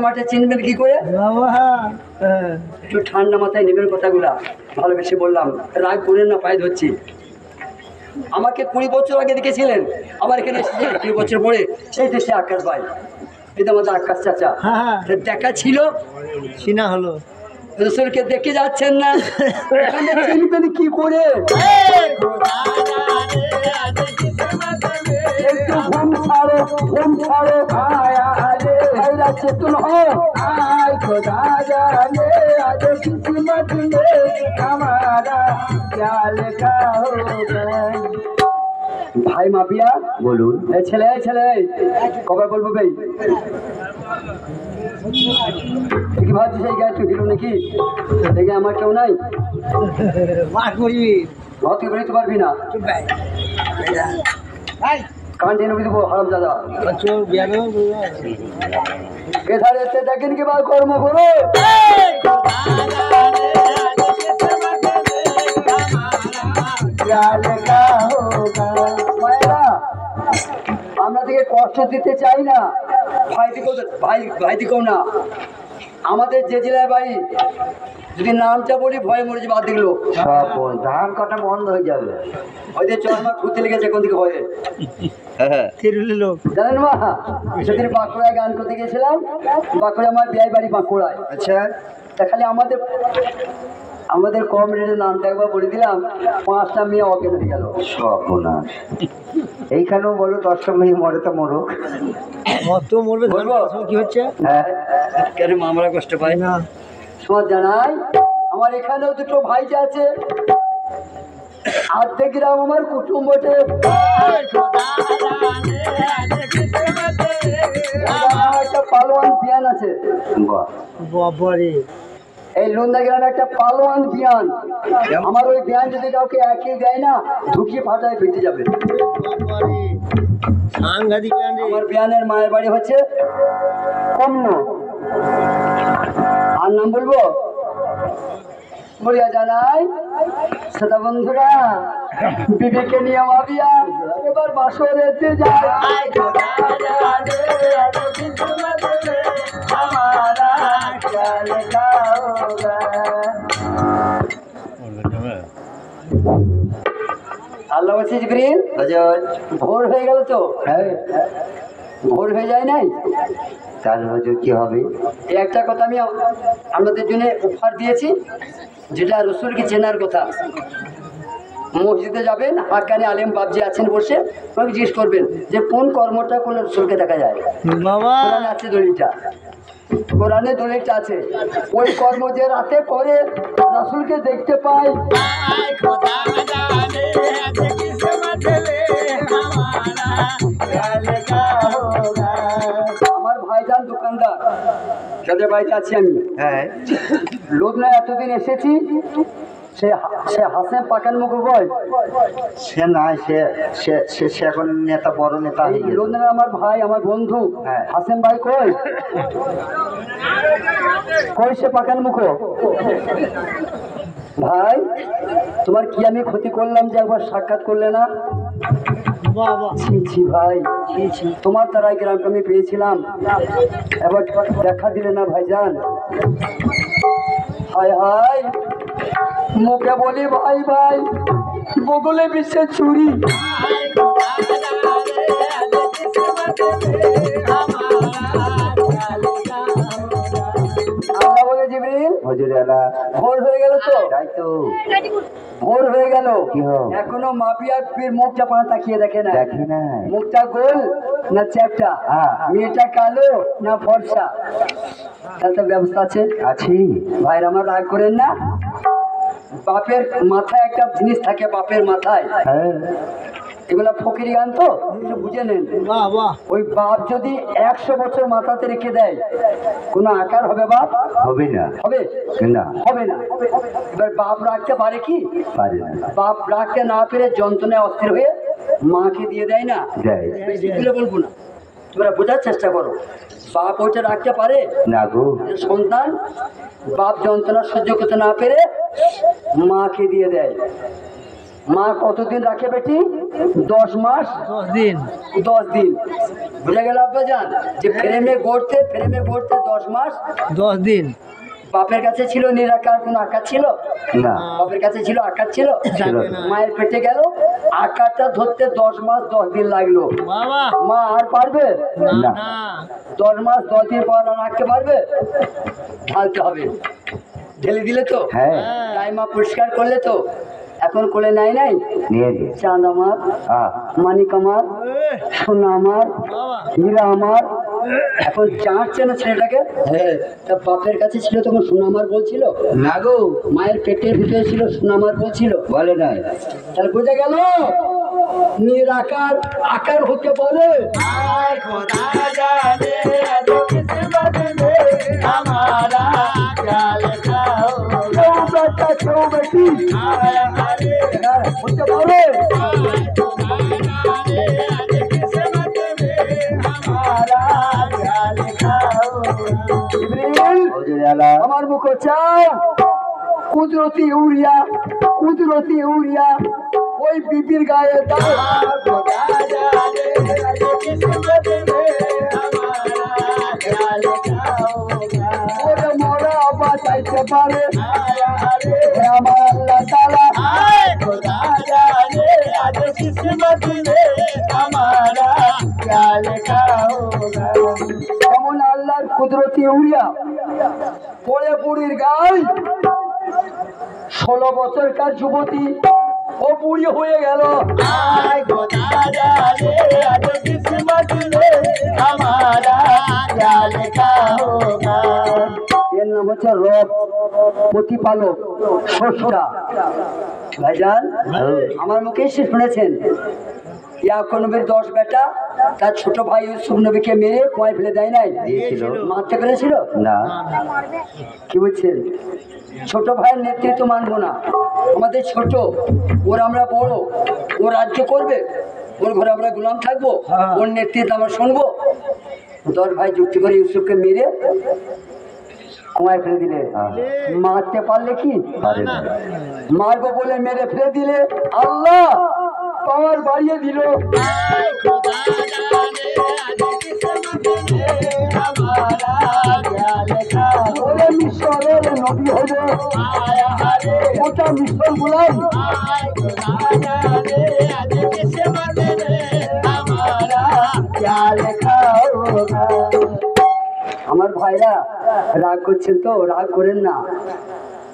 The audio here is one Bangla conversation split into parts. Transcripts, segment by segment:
মাঠে চিনবেন কি করে? একটু ঠান্ডা মাথায় নেবেন কথাগুলা। ভালোবেসে বললাম, রাগ করেন না, পায়ে ধরছি। আমাকে 20 বছর আগে দেখেছিলেন, আমার এখানে এসেছে 20 বছর পরে, সেই দেশে আকাশ ভাই, এটা আমাদের আকাশ চাচা। দেখা ছিল, চিনা হলো। রসুলকে দেখে যাচ্ছেন না, এখানে চিনবেন কি করে? একটু ঘুম ছাড়ো, ঘুম ছাড়ো, ভাইরা চেতন হও, আয় খোদা জানে আজ কিসমত में हमारा क्या लिखा होगा। ভাই মাপিয়া বলুন। এই ছেলে, ছেলে কবে বলবো ভাই? কি ভাবছিস এই গায়ে দিল নাকি? দেখে আমার কেউ নাই, তুই বেরোতে পারবি না। কান টেনে দেবো হারাম দাদা। এধারে এসে দেখেন কি বার কর্ম করো। আমরা থেকে কষ্ট দিতে চাই না, ভাই দিকেও না। আমাদের যে জেলায় বাড়ি, যদি নামটা বলি ভয়ে মরে যাবে অর্ধেক লোক, ধান কাটা বন্ধ হয়ে যাবে। হয়তো চরমা ঘুরতে লেগেছে কোন দিকে ভয়ে। লোক জানেন মা, সেদিন বাঁকুড়ায় গান করতে গেছিলাম। বাঁকুড়া আমার বিয়ে বাড়ি বাঁকুড়ায়। আচ্ছা, তা খালি আমাদের কম রেটের নামটা একবার বলে দিলাম, 5টা মেয়ে অজ্ঞান হয়ে গেল। এইখানেও বলো 10টা মেয়ে মরে তো মরো, অত মরবে কি হচ্ছে? হ্যাঁ, কেন আমরা কষ্ট পাই না? সমাজ জানাই, আমার এখানেও 2টো ভাইজা আছে, অর্ধেক গ্রাম আমার কুটুম্ব বটে। একটা পালোয়ান বিয়ান আছে, এই লুন্দা গ্রামে একটা পালোয়ান বিয়ান। আমার ওই বিয়ান যদি কাউকে একই দেয় না, ঢুকিয়ে ফাটায় ফেটে যাবে। আমার বিয়ানের মায়ের বাড়ি হচ্ছে কমন। আর নাম বলবো? বলিয়া জানাই সেটা বন্ধুরা, বিবেকে নিয়ে ভাবিয়া এবার বাসরেতে যায়। আল্লাহ বলছি জিবরিল, ভোর হয়ে গেল তো? হ্যাঁ, ভোর হয়ে যায় নাই? তাহলে হুজুর কি হবে? এই একটা কথা আমি আপনাদের জন্য উপহার দিয়েছি, যেটা রসুলকে চেনার কথা। মসজিদে যাবেন, হাক্কানি আলেম বাবজি আছেন বসে, আমাকে জিজ্ঞেস করবেন যে কোন কর্মটা কোন রসুলকে দেখা যায়। কোরআন আছে দলিলটা, কোরআনে দলিলটা আছে। ওই কর্ম যে রাতে করে রসুলকে দেখতে পাই। আমার ভাইজান দোকানদার, যাদের বাড়িতে আছি আমি, হ্যাঁ, লোকনা এতদিন এসেছি, সে হাসেম পাকান মুখ বল, সে নাই, সে এখন নেতা, বড় নেতা। লোকনা আমার ভাই, আমার বন্ধু হাসেম ভাই কই কই সে পাকান মুখ। ভাই, তোমার কি আমি ক্ষতি করলাম যে একবার সাক্ষাৎ করলে না? ছি ভাই, তোমার দ্বারাই গ্রামটা আমি পেয়েছিলাম, এবার দেখা দিলে না ভাইজান। হায় হায়, মুখে বলি ভাই ভাই, বগলে বিশ্বের চুরি। ভোর হয়ে গেল তো? তাই তো, ভোর হয়ে গেল, এখনো মাপিয়ার মুখটা পানা তাকিয়ে দেখে না। মুখটা গোল না চ্যাপটা, মেয়েটা কালো না ফর্সা, তার তো ব্যবস্থা আছে। আছি ভাইরা, আমার রাগ করেন না। বাপের মাথায় একটা জিনিস থাকে, বাপের মাথায়, এগুলা ফকিরি গান তো, একটু বুঝে নেন। ওই বাপ যদি 100 বছর মাথাতে রেখে দেয়, কোনো আকার হবে বাপ? হবে না। হবে না? হবে না। এবার বাপ রাখতে পারে কি? পারে না। বাপ রাখতে না পেরে যন্ত্রণায় অস্থির হয়ে মাকে দিয়ে দেয় না? দেয়। বলবো না, তোমরা বোঝার চেষ্টা করো। বাপ ওইটা রাখতে পারে না গো। সন্তান বাপ যন্ত্রণা সহ্য করতে না পেরে মাকে দিয়ে দেয়। মা কতদিন রাখে বেটি? 10 মাস 10 দিন। 10 দিন। বুঝে গেল আব্বাজান যে ফ্রেমে গড়তে 10 মাস 10 দিন। বাপের কাছে ছিল নিরাকার, কোনো আকার ছিল না। বাপের কাছে ছিল আকার ছিল, মায়ের পেটে গেল, আকারটা ধরতে 10 মাস 10 দিন লাগলো। বাবা মা আর পারবে না। 10 মাস 10 দিন পর আর রাখতে পারবে? ঢালতে হবে। ঢেলে দিলে তো, তাই মা পরিষ্কার করলে তো। এখন কোলে নাই চাঁদ আমার, মানিক আমার, সোনা আমার, হীরা আমার। এখন চাঁদছে না ছেলেটাকে। তা বাপের কাছে ছিল তখন সোনামার বলছিল না গো, মায়ের পেটের ভিতরে ছিল সোনামার বলছিল, বলে নাই। তাহলে বোঝা গেল নিরাকার আকার হতে বলে। হতে পারে আমার মুখ চাও কুদরতি ইউরিয়া, কুদরতি ইউরিয়া ওই বিপির গায়ে দাও। মরা বাঁচাইতে পারে আমার আল্লাহ তাআলা। যেমন আল্লাহর কুদরতি ইউরিয়া পড়ে বুড়ির গায়ে। 16 বছরকার যুবতী ও বুড়ি হয়ে গেল। এর নাম হচ্ছে রব প্রতিপালক স্রষ্টা। ভাইজান আমার মুখে এসে শুনেছেন ইয়াকুব নবীর 10 বেটা তার ছোট ভাই ইউসুফ নবীকে মেরে কুয়ায় ফেলে দেয় নাই? মারতে পেরেছিল না। কি বলছেন? ছোট ভাইয়ের নেতৃত্ব মানবো না, আমাদের ছোট, ওর আমরা বড়, ও রাজ্য করবে, ওর ঘরে আমরা গোলাম থাকবো, ওর নেতৃত্ব আমরা শুনবো। 10 ভাই যুক্তি করে ইউসুফকে মেরে কুয়ায় ফেলে দিলে। মারতে পারলে কি? মারবো বলে মেরে ফেলে দিলে আল্লাহ পাওয়ার বাড়িয়ে দিল। মিশরের নবী হলো ওটা মিশর গোলাম। আমার ভাইরা রাগ করছেন তো, রাগ করেন না,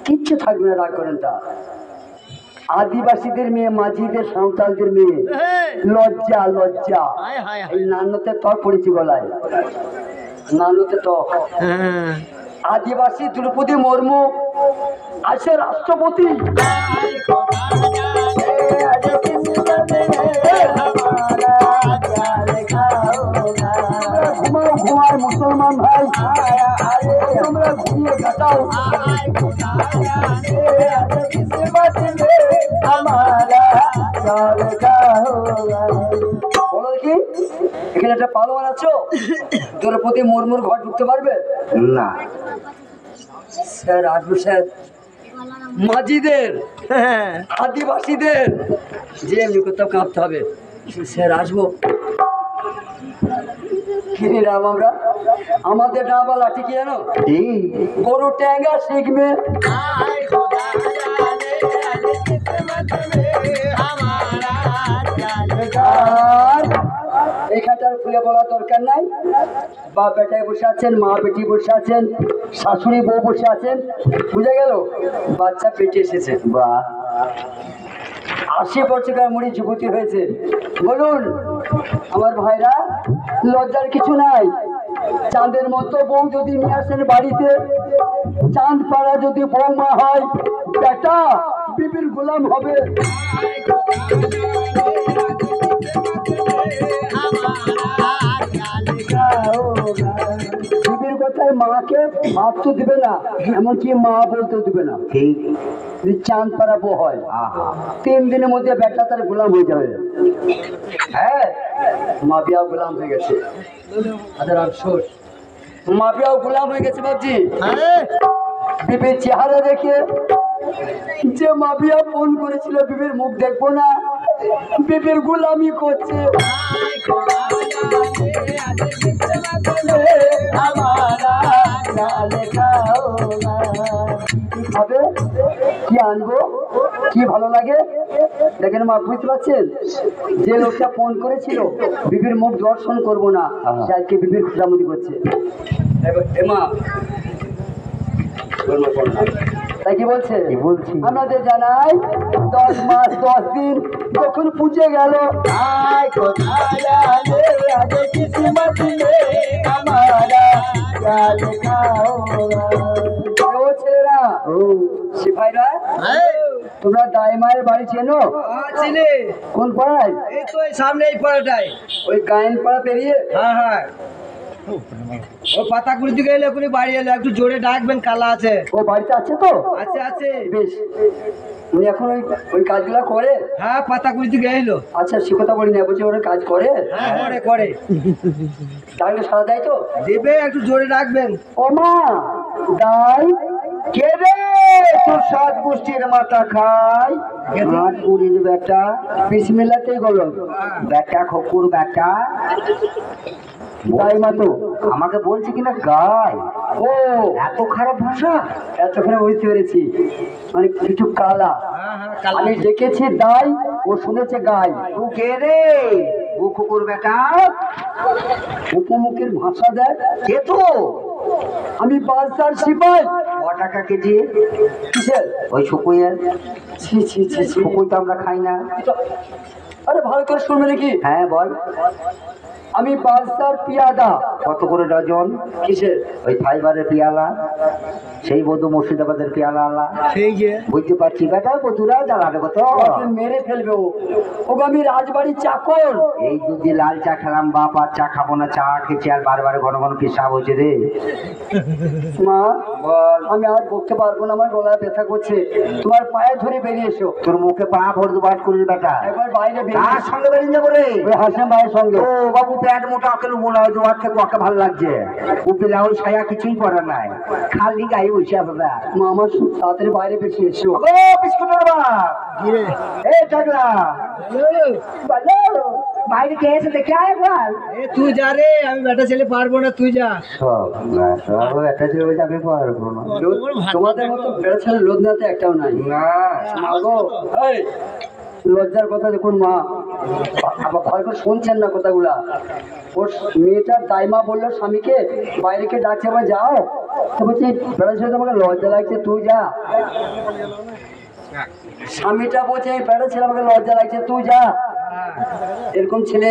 কিচ্ছু থাকবে না, রাগ করেন তা। আদিবাসীদের মেয়ে, মাঝিদের সাঁওতালদের মেয়ে, লজ্জা লজ্জা। এই নান্নতে ত্বক পড়েছি গলায়, নান্নতে ত্বক। আদিবাসী দ্রৌপদী মুর্মু আসে রাষ্ট্রপতি। ঘুমাও ঘুমায় মুসলমান ভাই, তোমরা ঘুমিয়ে কাটাও। বলো দেখি, এখানে একটা পালোয়ান আছো, দ্রৌপদী মুর্মুর ঘর ঢুকতে পারবে না? স্যার আসবো স্যার। মাঝিদের আদিবাসীদের যে এমনি কোথাও কাঁপতে হবে, স্যার আসবো। কিনি রাম আমরা, আমাদের ডাবা লাঠি কি জানো? গরু ট্যাঙ্গা শিখবে। এখানটার খুলে বলার দরকার নাই। বাপ বেটায় বসে আছেন, মা বেটি বসে আছেন, শাশুড়ি বউ বসে আছেন, বুঝে গেল বাচ্চা পেটে এসেছে। বা 80 বছরকার মুড়ি যুবতী হয়েছে। বলুন আমার ভাইরা, লজ্জার কিছু নাই। চাঁদের মতো বউ যদি নিয়ে আসেন বাড়িতে, চাঁদ পাড়া যদি বৌমা হয়, বেটা বিবির গোলাম হবে। বিবির কথায় মাকে ভাবতে দিবে না, এমনকি মা বলতেও দিবে না। চাঁদ পাড়া বউ হয়, 3 দিনের মধ্যে বেটা তার গোলাম হয়ে যাবে। হ্যাঁ, মা বিয়াও গোলাম হয়ে গেছে। আফসোস, মা বিয়াও গোলাম হয়ে গেছে। ভাবছি বিবির চেহারা দেখে যে মাফিয়া ফোন করেছিল বিবির মুখ দেখবো না, বিবির গুলামি করছে। হবে কি আনবো, কি ভালো লাগে দেখেন মা, বুঝতে পারছেন? যে লোকটা ফোন করেছিল বিবির মুখ দর্শন করবো না, সে আজকে বিবির খুশামতি করছে। মা তাই কি বলছে? আমাদের জানাই 10 মাস 10 দিন যখন পুজে গেল, ছেলেরা সিপাহীরা তোমরা দাইমায়ের বাড়ি চেনো? চিনি। কোন পাড়ায়? এই তো এই সামনে এই পাড়াটায়। ওই গায়েন পাড়া পেরিয়ে? হ্যাঁ হ্যাঁ, ও পাতাকুড়ি দিকে এলে এখনই বাড়ি এলো, একটু জোরে ডাকবেন, কালা আছে। ও বাড়িতে আছে তো? আছে আছে। বেশ, উনি এখন ওই ওই কাজগুলো করে? হ্যাঁ, পাতাকুড়ি দিকে এলো। আচ্ছা, সে কথা বলি না, বলছি ওরা কাজ করে? হ্যাঁ করে করে। তাহলে সারা দেয় তো? দেবে, একটু জোরে ডাকবেন। ও মা দাই কে রে? তোর 7 গোষ্ঠীর মাথা খাই হাত পুরির বেটা, বিসমিল্লাতেই বলো বেটা, খকুর বেটা। দাই মা তো আমাকে বলছে কিনা গায়। ও এত খারাপ ভাষা? এতক্ষণে বুঝতে পেরেছি, মানে কিছু কালা। হ্যাঁ হ্যাঁ, কালা। আমি ডেকেছি দাই, ও শুনেছে গাই। ও কে রে? ও কুকুর বেটা, উপমুখের ভাষা দেখ। কে তো? আমি বালসার সিপাই। ক টাকা কেজি? কিসের? ওই শুকুইয়ের। ছি ছি ছি, শুকুই তো আমরা খাই না। আরে ভালো করে শুনবে নাকি? হ্যাঁ বল। আমি বালসার পিয়াদা। কত করে ডজন? কিসের? ওই ফাইবারের পিয়ালা, সেই বধু মুর্শিদাবাদের পিয়ালা আলা। সেই যে বুঝতে পারছি বেটা, বধুরা জ্বালাবে কত, মেরে ফেলবে ও। ওগো আমি রাজবাড়ির চাকর। এই যদি লাল চা খেলাম বাপ, আর চা খাবো না, চা খেয়েছি আর বারবার ঘন ঘন পেশাব হচ্ছে রে। মা বল। আমি আর বকতে পারবো না, আমার গলায় ব্যথা করছে। তোমার পায়ে ধরে বেরিয়ে এসো। তোর মুখে পা ভরতে বাট করিস বেটা। একবার বাইরে বেরিয়ে। কার সঙ্গে বেরিয়ে যাবো রে? ওই হাসিম ভাইয়ের সঙ্গে। ও বাবু, প্যান্ট মোটা আকেল মনে হয়, তোমার থেকে ওকে ভালো লাগছে। ও ব্লাউজ ছায়া কিছুই পরে নাই, খালি গায়ে বসে আছে। মা আমার তাড়াতাড়ি বাইরে বেরিয়ে এসো। ও বিস্কুটের বাপ, এই টাকলা বাইরে কে এসে দেখে আয় একবার। এ তুই যা রে, আমি বেটা ছেলে পারবো না, তুই যা। একটা ছেলে বলছে আমি পারবো না। তোমাদের মতো বেড়া ছেলে লজ্জাতে একটাও নাই না। লজ্জার কথা দেখুন মা, আবার ভয় করে শুনছেন না কথাগুলা। ওর মেয়েটার দাইমা বললো স্বামীকে বাইরেকে ডাকছে, আবার যাও তো বলছি বেড়া ছেলে তোমাকে লজ্জা লাগছে, তুই যা। স্বামীটা বলছে বেড়া ছেলে আমাকে লজ্জা লাগছে, তুই যা। এরকম ছেলে